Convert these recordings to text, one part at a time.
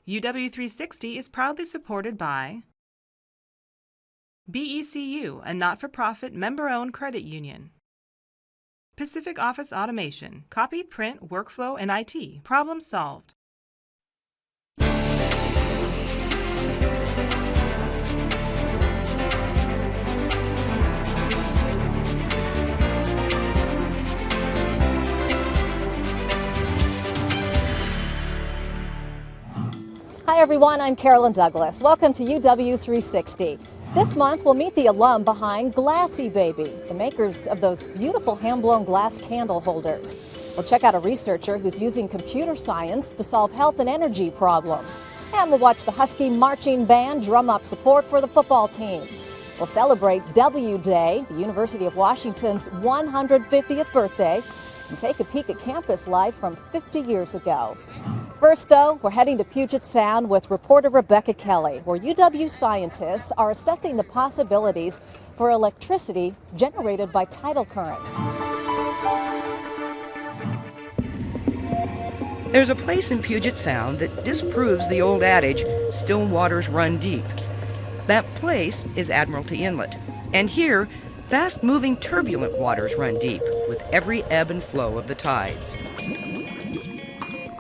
UW360 is proudly supported by BECU, a not-for-profit member-owned credit union. Pacific Office Automation, copy, print, workflow, and IT. Problem solved. Hi everyone, I'm Carolyn Douglas. Welcome to UW360. This month we'll meet the alum behind Glassy Baby, the makers of those beautiful hand-blown glass candle holders. We'll check out a researcher who's using computer science to solve health and energy problems. And we'll watch the Husky Marching Band drum up support for the football team. We'll celebrate W Day, the University of Washington's 150th birthday, and take a peek at campus life from 50 years ago. First, though, we're heading to Puget Sound with reporter Rebecca Kelly, where UW scientists are assessing the possibilities for electricity generated by tidal currents. There's a place in Puget Sound that disproves the old adage, still waters run deep. That place is Admiralty Inlet. And here, fast-moving turbulent waters run deep with every ebb and flow of the tides.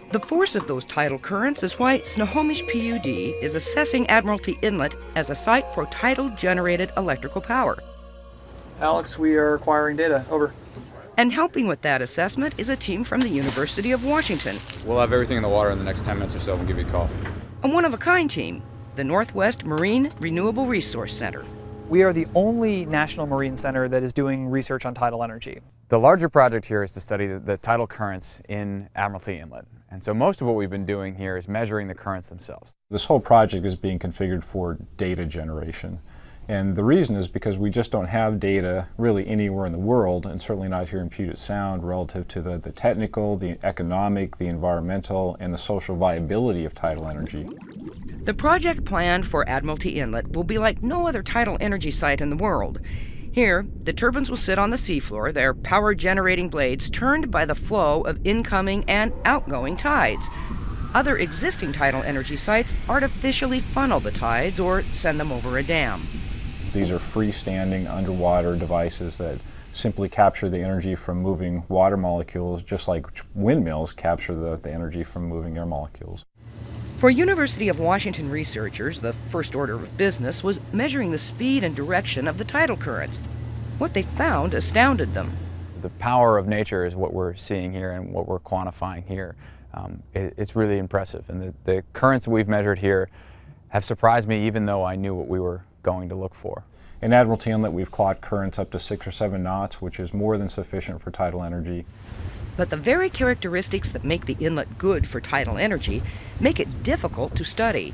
The force of those tidal currents is why Snohomish PUD is assessing Admiralty Inlet as a site for tidal-generated electrical power. Alex, we are acquiring data. Over. And helping with that assessment is a team from the University of Washington. We'll have everything in the water in the next 10 minutes or so. We'll give you a call. A one-of-a-kind team, the Northwest Marine Renewable Resource Center. We are the only national marine center that is doing research on tidal energy. The larger project here is to study the tidal currents in Admiralty Inlet. And so most of what we've been doing here is measuring the currents themselves. This whole project is being configured for data generation. And the reason is because we just don't have data really anywhere in the world, and certainly not here in Puget Sound, relative to the technical, the economic, the environmental, and the social viability of tidal energy. The project planned for Admiralty Inlet will be like no other tidal energy site in the world. Here, the turbines will sit on the seafloor, their power-generating blades turned by the flow of incoming and outgoing tides. Other existing tidal energy sites artificially funnel the tides or send them over a dam. These are freestanding underwater devices that simply capture the energy from moving water molecules, just like windmills capture the energy from moving air molecules. For University of Washington researchers, the first order of business was measuring the speed and direction of the tidal currents. What they found astounded them. The power of nature is what we're seeing here and what we're quantifying here. It's really impressive. And the currents we've measured here have surprised me, even though I knew what we were going to look for. In Admiralty Inlet, we've clocked currents up to 6 or 7 knots, which is more than sufficient for tidal energy. But the very characteristics that make the inlet good for tidal energy make it difficult to study.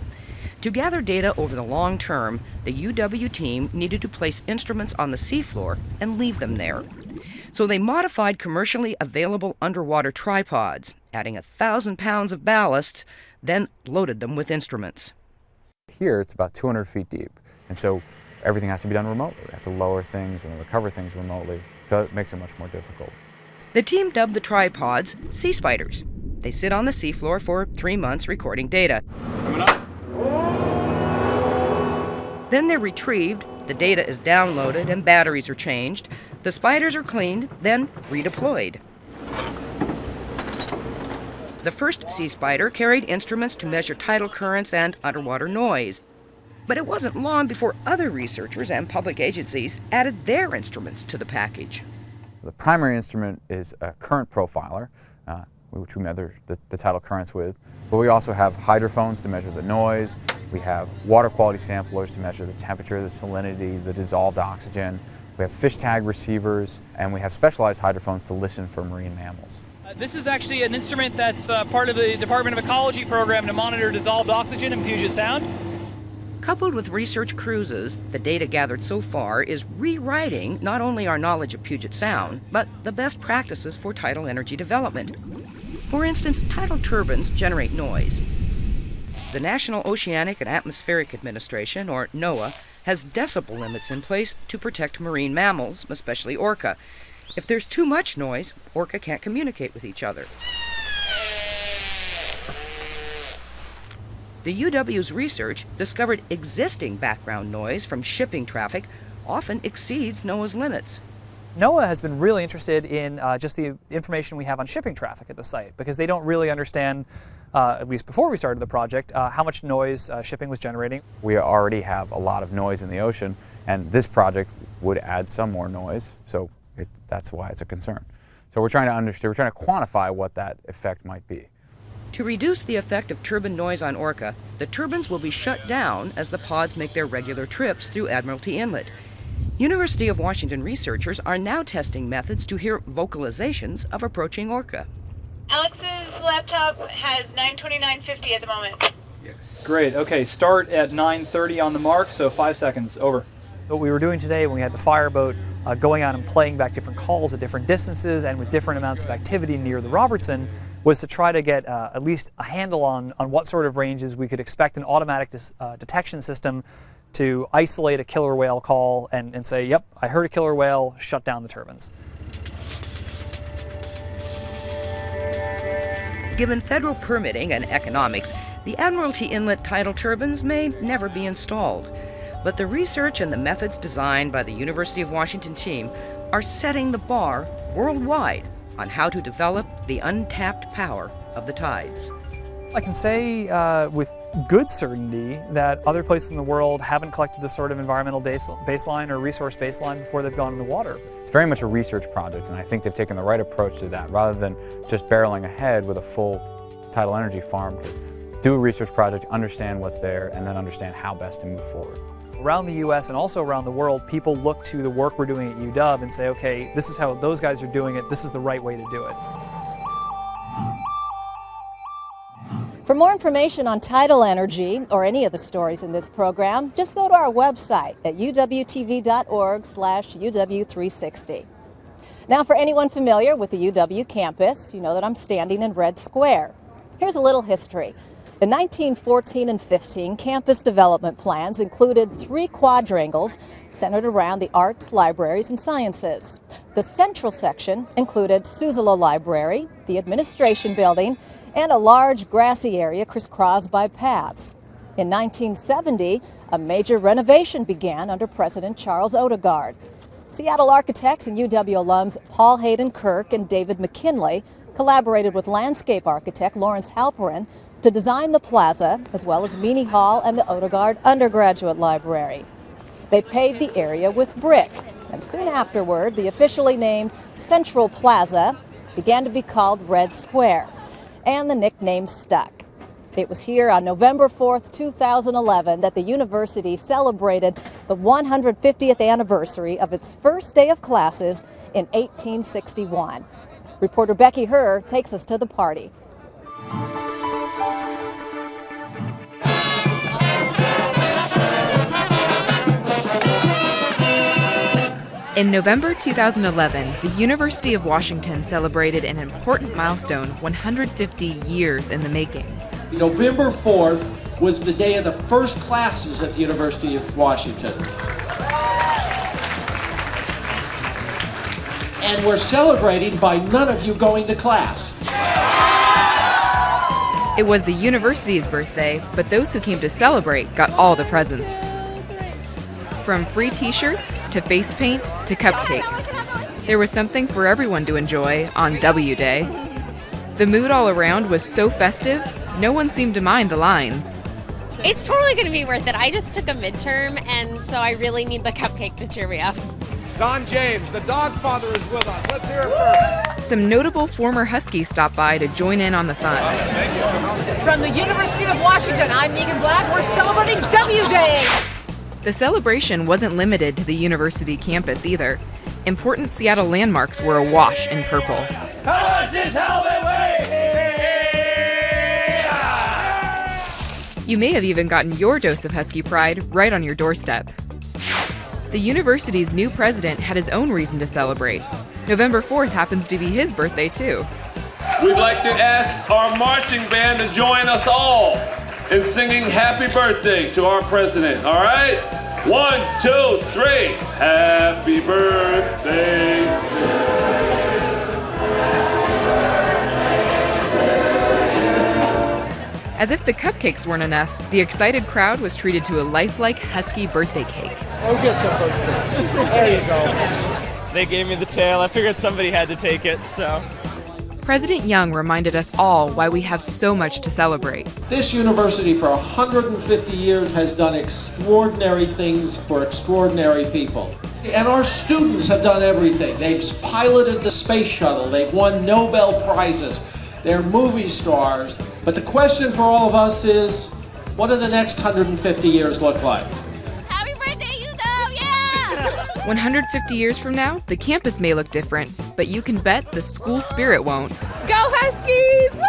To gather data over the long term, the UW team needed to place instruments on the seafloor and leave them there. So they modified commercially available underwater tripods, adding 1,000 pounds of ballast, then loaded them with instruments. Here, it's about 200 feet deep, and so everything has to be done remotely. We have to lower things and recover things remotely, so it makes it much more difficult. The team dubbed the tripods Sea Spiders. They sit on the seafloor for 3 months recording data. Coming up. Then they're retrieved, the data is downloaded, and batteries are changed. The spiders are cleaned, then redeployed. The first Sea Spider carried instruments to measure tidal currents and underwater noise. But it wasn't long before other researchers and public agencies added their instruments to the package. The primary instrument is a current profiler, which we measure the tidal currents with. But we also have hydrophones to measure the noise. We have water quality samplers to measure the temperature, the salinity, the dissolved oxygen. We have fish tag receivers, and we have specialized hydrophones to listen for marine mammals. This is actually an instrument that's part of the Department of Ecology program to monitor dissolved oxygen in Puget Sound. Coupled with research cruises, the data gathered so far is rewriting not only our knowledge of Puget Sound, but the best practices for tidal energy development. For instance, tidal turbines generate noise. The National Oceanic and Atmospheric Administration, or NOAA, has decibel limits in place to protect marine mammals, especially orca. If there's too much noise, orca can't communicate with each other. The UW's research discovered existing background noise from shipping traffic often exceeds NOAA's limits. NOAA has been really interested in just the information we have on shipping traffic at the site, because they don't really understand, at least before we started the project, how much noise shipping was generating. We already have a lot of noise in the ocean, and this project would add some more noise, so that's why it's a concern. So we're trying to quantify what that effect might be. To reduce the effect of turbine noise on Orca, the turbines will be shut down as the pods make their regular trips through Admiralty Inlet. University of Washington researchers are now testing methods to hear vocalizations of approaching Orca. Alex's laptop has 9:29:50 at the moment. Great. Okay, start at 9:30 on the mark, so 5 seconds. Over. What we were doing today when we had the fireboat going out and playing back different calls at different distances and with different amounts of activity near the Robertson was to try to get at least a handle on what sort of ranges we could expect an automatic detection system to isolate a killer whale call and say, yep, I heard a killer whale, shut down the turbines. Given federal permitting and economics, the Admiralty Inlet tidal turbines may never be installed. But the research and the methods designed by the University of Washington team are setting the bar worldwide on how to develop the untapped power of the tides. I can say with good certainty that other places in the world haven't collected this sort of environmental baseline or resource baseline before they've gone in the water. It's very much a research project, and I think they've taken the right approach to that, rather than just barreling ahead with a full tidal energy farm. Do a research project, understand what's there, and then understand how best to move forward. Around the U.S. and also around the world, people look to the work we're doing at UW and say, okay, this is how those guys are doing it, this is the right way to do it. For more information on tidal energy or any of the stories in this program, just go to our website at uwtv.org/UW360. Now, for anyone familiar with the UW campus, you know that I'm standing in Red Square. Here's a little history. In 1914 and 15, campus development plans included 3 quadrangles centered around the arts, libraries, and sciences. The central section included Suzzallo Library, the administration building, and a large grassy area crisscrossed by paths. In 1970, a major renovation began under President Charles Odegaard. Seattle architects and UW alums Paul Hayden Kirk and David McKinley collaborated with landscape architect Lawrence Halperin to design the plaza, as well as Meany Hall and the Odegaard Undergraduate Library. They paved the area with brick, and soon afterward, the officially named Central Plaza began to be called Red Square, and the nickname stuck. It was here on November 4th, 2011, that the university celebrated the 150th anniversary of its first day of classes in 1861. Reporter Becky Herr takes us to the party. In November 2011, the University of Washington celebrated an important milestone 150 years in the making. November 4th was the day of the first classes at the University of Washington. And we're celebrating by none of you going to class. It was the university's birthday, but those who came to celebrate got all the presents. From free t-shirts, to face paint, to cupcakes. There was something for everyone to enjoy on W Day. The mood all around was so festive, no one seemed to mind the lines. It's totally going to be worth it. I just took a midterm, and so I really need the cupcake to cheer me up. Don James, the dog father, is with us. Let's hear it for him. Some notable former Huskies stopped by to join in on the fun. From the University of Washington, I'm Megan Black. We're celebrating W Day. The celebration wasn't limited to the university campus either. Important Seattle landmarks were awash in purple. How much is how they weigh? You may have even gotten your dose of Husky pride right on your doorstep. The university's new president had his own reason to celebrate. November 4th happens to be his birthday too. We'd like to ask our marching band to join us all in singing happy birthday to our president, all right? 1, 2, 3. Happy birthday to you. As if the cupcakes weren't enough, the excited crowd was treated to a lifelike husky birthday cake. Go get some first base. There you go. They gave me the tail. I figured somebody had to take it, so. President Young reminded us all why we have so much to celebrate. This university for 150 years has done extraordinary things for extraordinary people. And our students have done everything. They've piloted the space shuttle. They've won Nobel Prizes. They're movie stars. But the question for all of us is, what do the next 150 years look like? 150 years from now, the campus may look different, but you can bet the school spirit won't. Go Huskies! Woo!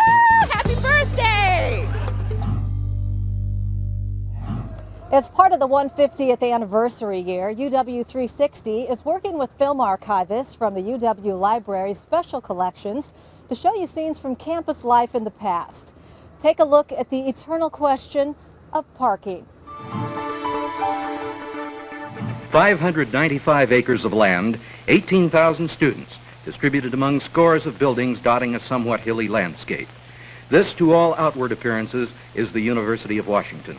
Happy birthday! As part of the 150th anniversary year, UW360 is working with film archivists from the UW Library's special collections to show you scenes from campus life in the past. Take a look at the eternal question of parking. 595 acres of land, 18,000 students, distributed among scores of buildings dotting a somewhat hilly landscape. This, to all outward appearances, is the University of Washington.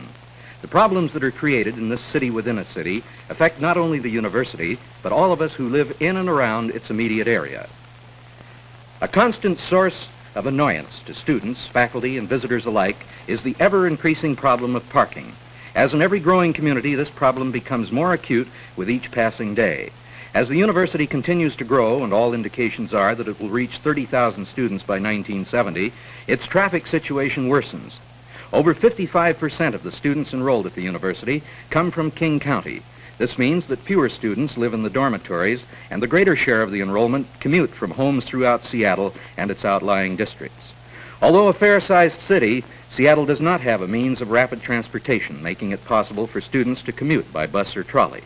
The problems that are created in this city within a city affect not only the university, but all of us who live in and around its immediate area. A constant source of annoyance to students, faculty, and visitors alike is the ever-increasing problem of parking. As in every growing community, this problem becomes more acute with each passing day. As the university continues to grow, and all indications are that it will reach 30,000 students by 1970, its traffic situation worsens. Over 55% of the students enrolled at the university come from King County. This means that fewer students live in the dormitories, and the greater share of the enrollment commute from homes throughout Seattle and its outlying districts. Although a fair-sized city, Seattle does not have a means of rapid transportation, making it possible for students to commute by bus or trolley.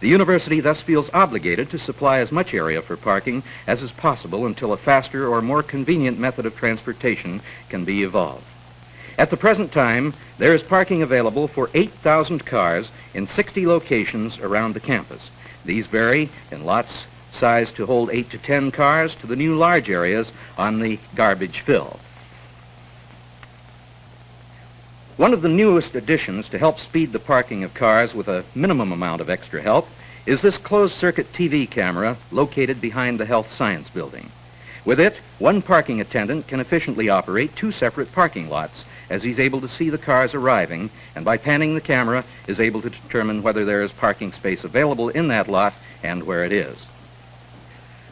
The university thus feels obligated to supply as much area for parking as is possible until a faster or more convenient method of transportation can be evolved. At the present time, there is parking available for 8,000 cars in 60 locations around the campus. These vary in lots sized to hold 8 to 10 cars to the new large areas on the garbage fill. One of the newest additions to help speed the parking of cars with a minimum amount of extra help is this closed-circuit TV camera located behind the Health Science Building. With it, one parking attendant can efficiently operate 2 separate parking lots as he's able to see the cars arriving, and by panning the camera is able to determine whether there is parking space available in that lot and where it is.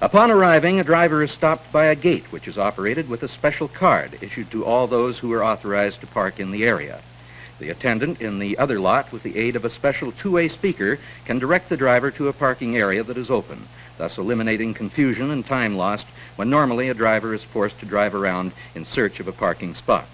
Upon arriving, a driver is stopped by a gate which is operated with a special card issued to all those who are authorized to park in the area. The attendant in the other lot, with the aid of a special two-way speaker, can direct the driver to a parking area that is open, thus eliminating confusion and time lost when normally a driver is forced to drive around in search of a parking spot.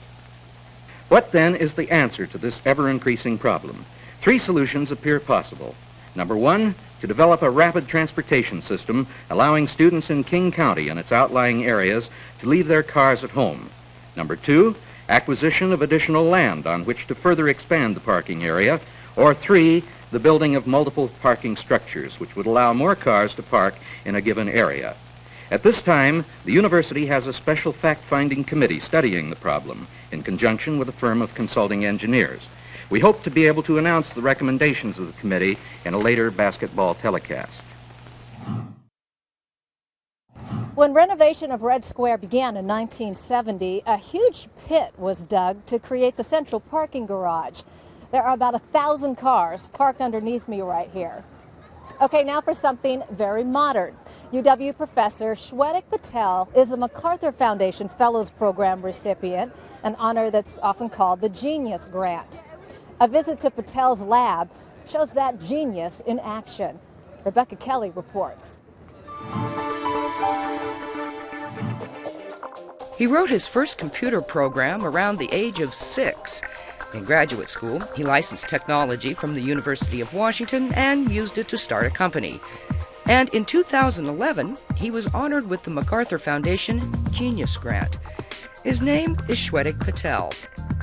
What then is the answer to this ever-increasing problem? 3 solutions appear possible. Number 1, to develop a rapid transportation system allowing students in King County and its outlying areas to leave their cars at home. Number 2, acquisition of additional land on which to further expand the parking area. Or 3, the building of multiple parking structures which would allow more cars to park in a given area. At this time, the university has a special fact-finding committee studying the problem in conjunction with a firm of consulting engineers. We hope to be able to announce the recommendations of the committee in a later basketball telecast. When renovation of Red Square began in 1970, a huge pit was dug to create the central parking garage. There are about 1,000 cars parked underneath me right here. Okay, now for something very modern. UW professor Shwetak Patel is a MacArthur Foundation Fellows Program recipient, an honor that's often called the Genius Grant. A visit to Patel's lab shows that genius in action. Rebecca Kelly reports. He wrote his first computer program around the age of 6. In graduate school, he licensed technology from the University of Washington and used it to start a company. And in 2011, he was honored with the MacArthur Foundation Genius Grant. His name is Shwetak Patel,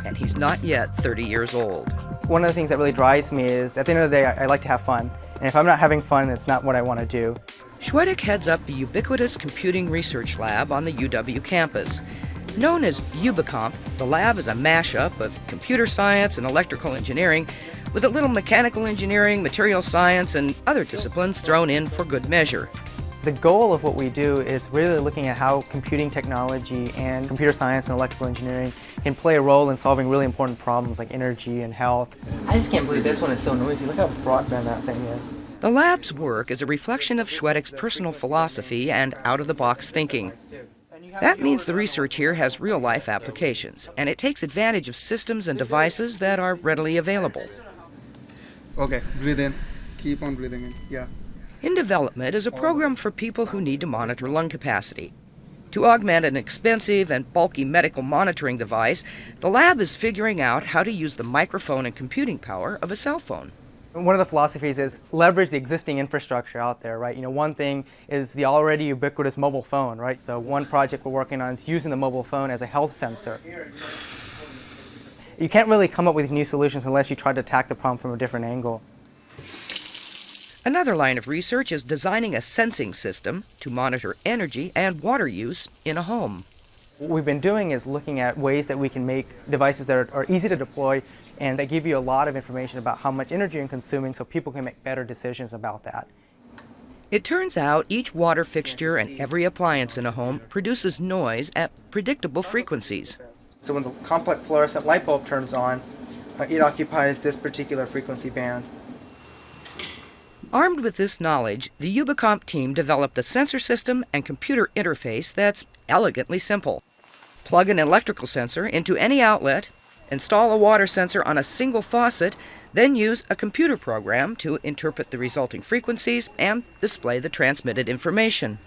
and he's not yet 30 years old. One of the things that really drives me is, at the end of the day, I like to have fun. And if I'm not having fun, it's not what I want to do. Shwetak heads up the ubiquitous computing research lab on the UW campus. Known as uwvideo, the lab is a mashup of computer science and electrical engineering with a little mechanical engineering, material science, and other disciplines thrown in for good measure. The goal of what we do is really looking at how computing technology and computer science and electrical engineering can play a role in solving really important problems like energy and health. I just can't believe this one is so noisy. Look how broadband that thing is. The lab's work is a reflection of Schwedek's personal philosophy and out-of-the-box thinking. That means the research here has real-life applications, and it takes advantage of systems and devices that are readily available. Okay, breathe in. Keep on breathing in. Yeah. In development is a program for people who need to monitor lung capacity. To augment an expensive and bulky medical monitoring device, the lab is figuring out how to use the microphone and computing power of a cell phone. One of the philosophies is leverage the existing infrastructure out there, right? One thing is the already ubiquitous mobile phone, right? So one project we're working on is using the mobile phone as a health sensor. You can't really come up with new solutions unless you try to attack the problem from a different angle. Another line of research is designing a sensing system to monitor energy and water use in a home. What we've been doing is looking at ways that we can make devices that are easy to deploy and that give you a lot of information about how much energy you're consuming so people can make better decisions about that. It turns out each water fixture and every appliance in a home produces noise at predictable frequencies. So when the complex fluorescent light bulb turns on, it occupies this particular frequency band. Armed with this knowledge, the uwvideo team developed a sensor system and computer interface that's elegantly simple. Plug an electrical sensor into any outlet, install a water sensor on a single faucet, then use a computer program to interpret the resulting frequencies and display the transmitted information.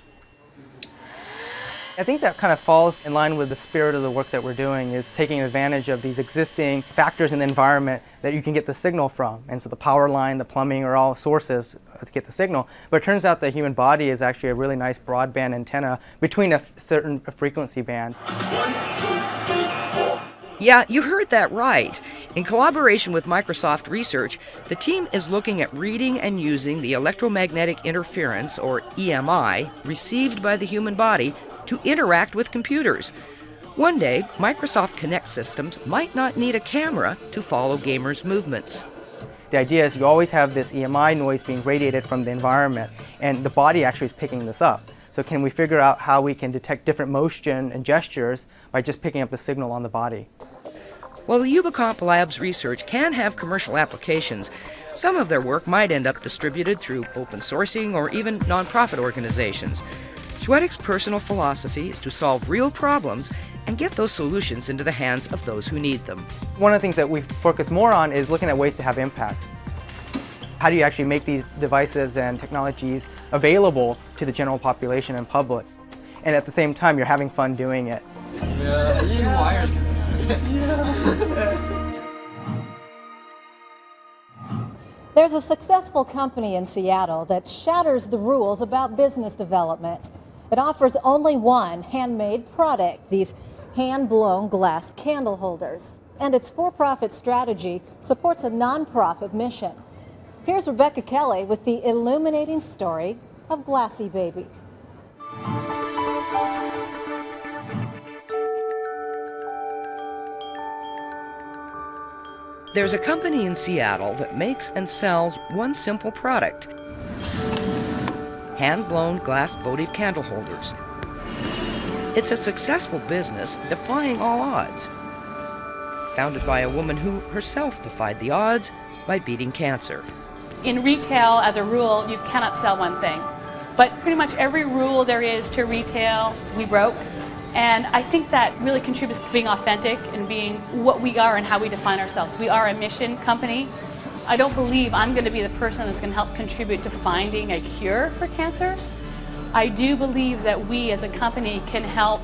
I think that kind of falls in line with the spirit of the work that we're doing, is taking advantage of these existing factors in the environment that you can get the signal from. And so the power line, the plumbing are all sources to get the signal. But it turns out the human body is actually a really nice broadband antenna between a certain frequency band. Yeah, you heard that right. In collaboration with Microsoft Research, the team is looking at reading and using the electromagnetic interference, or EMI, received by the human body to interact with computers. One day, Microsoft Kinect systems might not need a camera to follow gamers' movements. The idea is you always have this EMI noise being radiated from the environment, and the body actually is picking this up. So can we figure out how we can detect different motion and gestures by just picking up the signal on the body? While the uwvideo Lab's research can have commercial applications, some of their work might end up distributed through open sourcing or even nonprofit organizations. Schwedek's personal philosophy is to solve real problems and get those solutions into the hands of those who need them. One of the things that we focus more on is looking at ways to have impact. How do you actually make these devices and technologies available to the general population and public? And at the same time, you're having fun doing it. Yeah, two wires coming out. There's a successful company in Seattle that shatters the rules about business development. It offers only one handmade product, these hand-blown glass candle holders. And its for-profit strategy supports a nonprofit mission. Here's Rebecca Kelly with the illuminating story of Glassy Baby. There's a company in Seattle that makes and sells one simple product: hand-blown glass votive candle holders. It's a successful business defying all odds. Founded by a woman who herself defied the odds by beating cancer. In retail, as a rule, you cannot sell one thing. But pretty much every rule there is to retail, we broke. And I think that really contributes to being authentic and being what we are and how we define ourselves. We are a mission company. I don't believe I'm going to be the person that's going to help contribute to finding a cure for cancer. I do believe that we as a company can help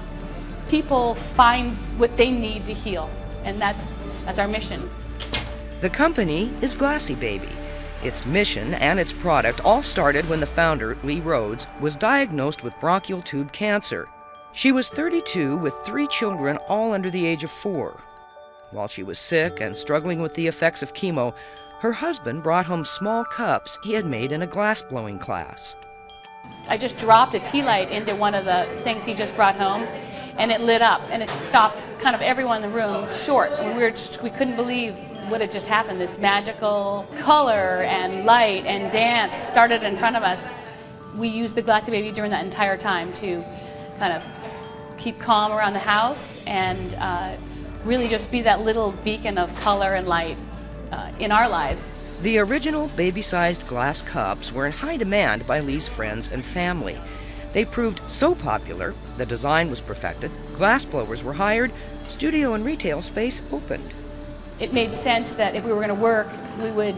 people find what they need to heal. And that's our mission. The company is Glassy Baby. Its mission and its product all started when the founder, Lee Rhodes, was diagnosed with bronchial tube cancer. She was 32 with 3 children, all under the age of 4. While she was sick and struggling with the effects of chemo, her husband brought home small cups he had made in a glass-blowing class. I just dropped a tea light into one of the things he just brought home, and it lit up, and it stopped kind of everyone in the room short. We couldn't believe what had just happened. This magical color and light and dance started in front of us. We used the Glassy Baby during that entire time to kind of keep calm around the house and really just be that little beacon of color and light in our lives. The original baby-sized glass cups were in high demand by Lee's friends and family. They proved so popular, the design was perfected, glass blowers were hired, studio and retail space opened. It made sense that if we were going to work, we would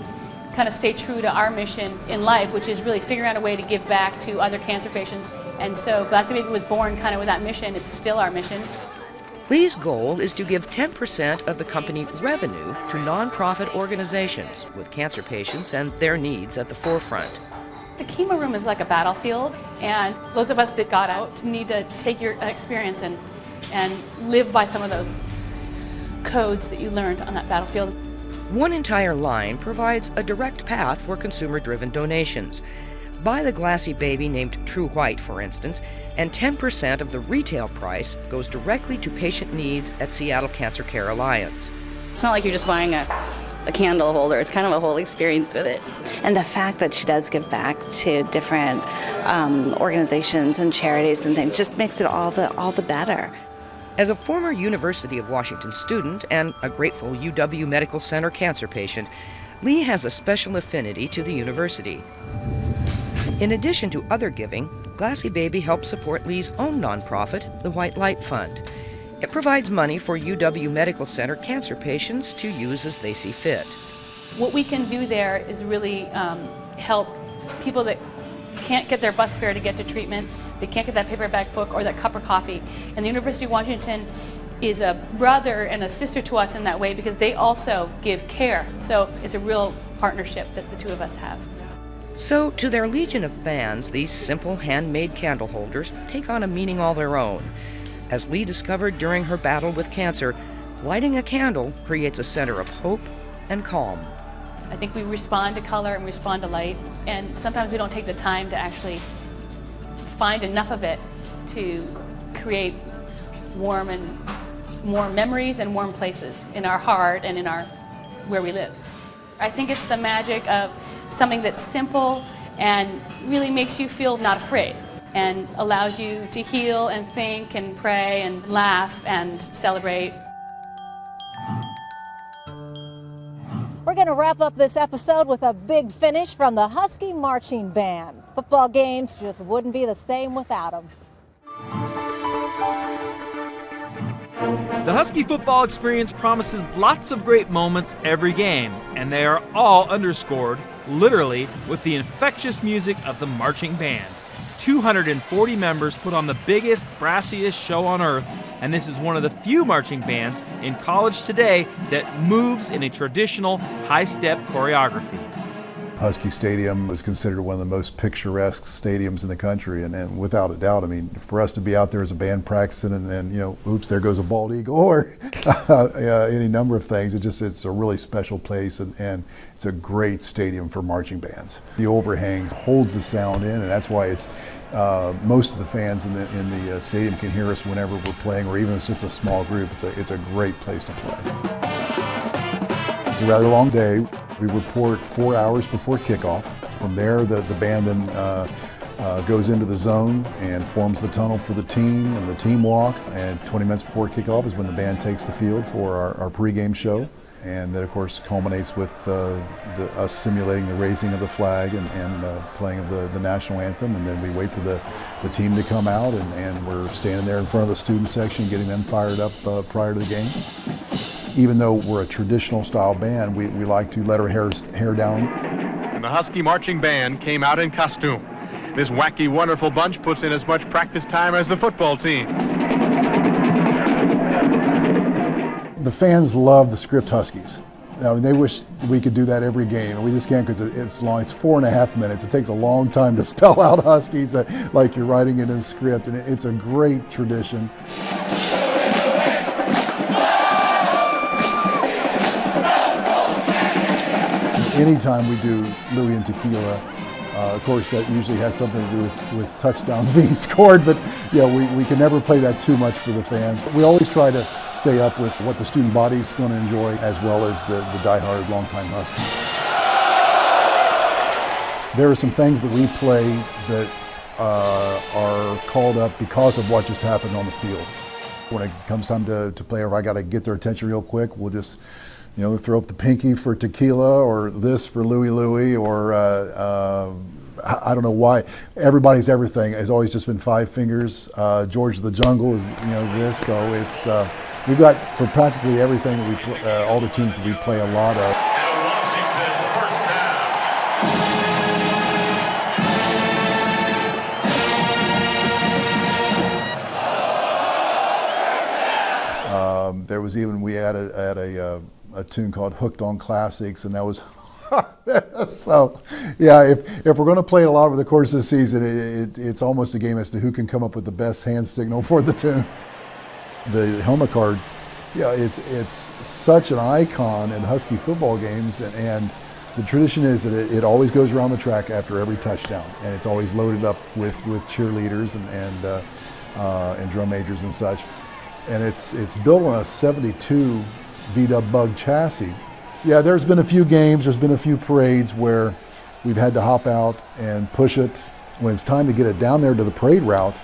kind of stay true to our mission in life, which is really figuring out a way to give back to other cancer patients. And so Glassy Baby was born kind of with that mission. It's still our mission. Lee's goal is to give 10% of the company revenue to nonprofit organizations with cancer patients and their needs at the forefront. The chemo room is like a battlefield, and those of us that got out need to take your experience and live by some of those codes that you learned on that battlefield. One entire line provides a direct path for consumer-driven donations. Buy the Glassy Baby named True White, for instance, and 10% of the retail price goes directly to patient needs at Seattle Cancer Care Alliance. It's not like you're just buying a candle holder. It's kind of a whole experience with it. And the fact that she does give back to different organizations and charities and things just makes it all the better. As a former University of Washington student and a grateful UW Medical Center cancer patient, Lee has a special affinity to the university. In addition to other giving, Glassy Baby helps support Lee's own nonprofit, the White Light Fund. It provides money for UW Medical Center cancer patients to use as they see fit. What we can do there is really help people that can't get their bus fare to get to treatment, they can't get that paperback book or that cup of coffee. And the University of Washington is a brother and a sister to us in that way because they also give care. So it's a real partnership that the two of us have. So, to their legion of fans, these simple handmade candle holders take on a meaning all their own. As Lee discovered during her battle with cancer, lighting a candle creates a center of hope and calm. I think we respond to color and respond to light, and sometimes we don't take the time to actually find enough of it to create warm memories and warm places in our heart and in where we live. I think it's the magic of something that's simple and really makes you feel not afraid and allows you to heal and think and pray and laugh and celebrate. We're going to wrap up this episode with a big finish from the Husky Marching Band. Football games just wouldn't be the same without them. The Husky football experience promises lots of great moments every game, and they are all underscored, literally, with the infectious music of the marching band. 240 members put on the biggest, brassiest show on earth, and this is one of the few marching bands in college today that moves in a traditional high-step choreography. Husky Stadium was considered one of the most picturesque stadiums in the country, and without a doubt, I mean, for us to be out there as a band practicing and then, you know, oops, there goes a bald eagle, or any number of things, it's a really special place, and it's a great stadium for marching bands. The overhang holds the sound in, and that's why it's most of the fans in the stadium can hear us whenever we're playing, or even if it's just a small group. It's a great place to play. It's a rather long day. We report 4 hours before kickoff. From there, the band then goes into the zone and forms the tunnel for the team and the team walk. And 20 minutes before kickoff is when the band takes the field for our pregame show. And that, of course, culminates with us simulating the raising of the flag and playing of the national anthem. And then we wait for the team to come out, and we're standing there in front of the student section getting them fired up prior to the game. Even though we're a traditional style band, we like to let our hair down. And the Husky Marching Band came out in costume. This wacky, wonderful bunch puts in as much practice time as the football team. The fans love the script Huskies. I mean, they wish we could do that every game, and we just can't because it's long. It's 4.5 minutes. It takes a long time to spell out Huskies like you're writing it in a script, and it's a great tradition. Anytime we do Louie and Tequila, Of course, that usually has something to do with touchdowns being scored, but we can never play that too much for the fans. We always try to stay up with what the student body is going to enjoy, as well as the diehard longtime Huskies. There are some things that we play that are called up because of what just happened on the field. When it comes time to play, if I got to get their attention real quick, we'll just throw up the pinky for tequila, or this for Louie Louie, or I don't know why. Everybody's everything has always just been 5 fingers. George of the Jungle is this, so it's we've got for practically everything that we all the teams that we play a lot of. There was even, we had a tune called Hooked on Classics, and that was so yeah, if we're going to play it a lot over the course of the season, it's almost a game as to who can come up with the best hand signal for the tune. The helmet card, it's such an icon in Husky football games, and the tradition is that it always goes around the track after every touchdown, and it's always loaded up with cheerleaders and drum majors and such. And it's built on a 72 V-dub bug chassis. Yeah, there's been a few games, there's been a few parades where we've had to hop out and push it. When it's time to get it down there to the parade route,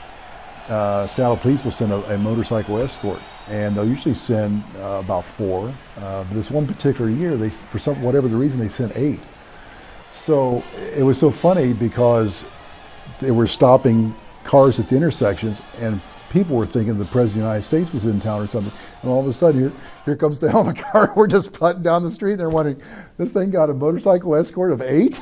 Seattle Police will send a motorcycle escort, and they'll usually send about 4. But this one particular year, for whatever the reason, they sent 8. So it was so funny because they were stopping cars at the intersections, and people were thinking the President of the United States was in town or something, and all of a sudden here comes the helmet car. We're just putting down the street, and they're wondering, this thing got a motorcycle escort of 8?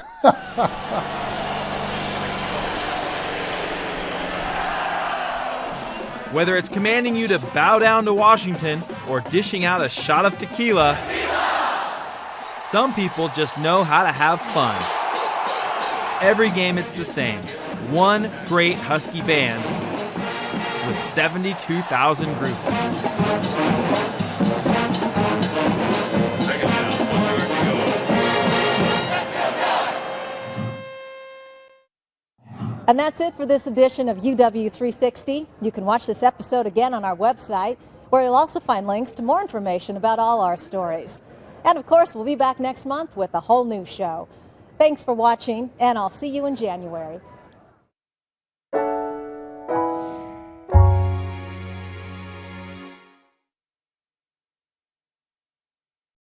Whether it's commanding you to bow down to Washington or dishing out a shot of tequila, some people just know how to have fun. Every game it's the same. One great Husky band with 72,000 groupies. And that's it for this edition of UW360. You can watch this episode again on our website, where you'll also find links to more information about all our stories. And of course, we'll be back next month with a whole new show. Thanks for watching, and I'll see you in January.